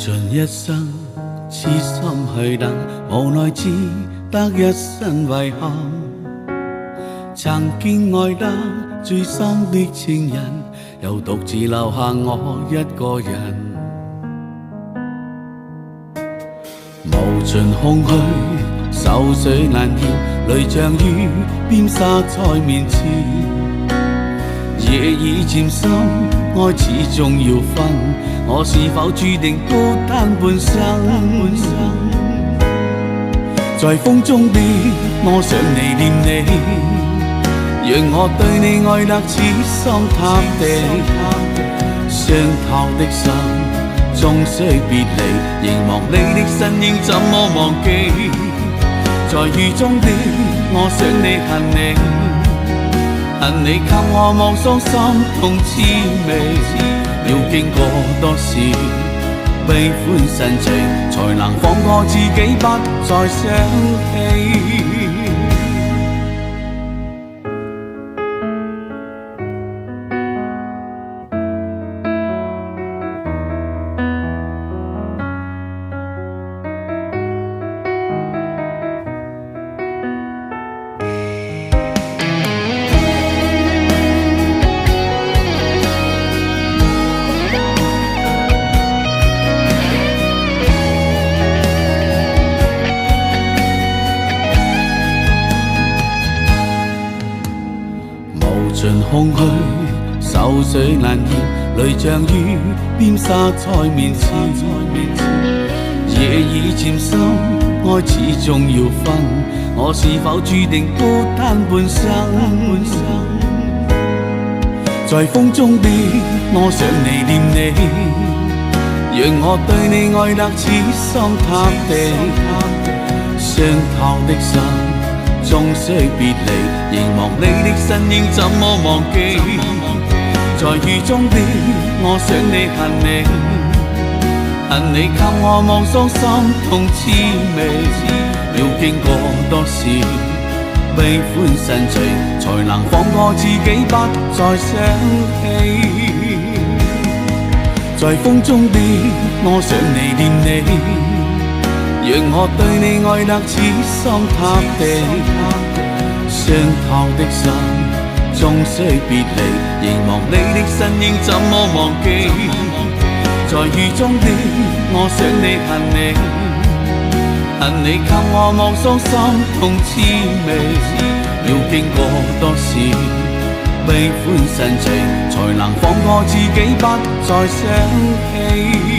盡一生痴心去等，無奈只得一身遺憾。曾經愛得最深的情人，又獨自留下我一個人。無盡空虛，愁緒難言，淚像雨邊灑在面前。夜已漸深，愛始終要分，我是否注定孤單半生？在風中的我想你念你，讓我對你愛得痴心塌地。傷透的心終須別離，凝望你的身影怎麼忘記？在雨中的我想你恨你，恨你給我望傷心痛滋味。要經過多少悲歡神情，才能放過自己不再想起？盡空虛，愁緒難言，淚像雨邊灑在面前。夜已漸深，愛始終要分，我是否注定孤單半生？在風中的我想你念你，讓我對你愛得痴心塌地。傷透的心終須別離，凝望你的身影怎麼忘記？在雨中的我想你恨你，恨你給我望傷心痛滋味。要經過多少悲歡神情，才能放過自己不再想起？在風中的我想你念你，讓我對你愛得痴心塌地。傷透的心終須別離，凝望你的身影怎麼忘記？在雨中的我想你恨你，恨你給我望傷心痛滋味。要經過多少悲歡神情，才能放過自己不再想起？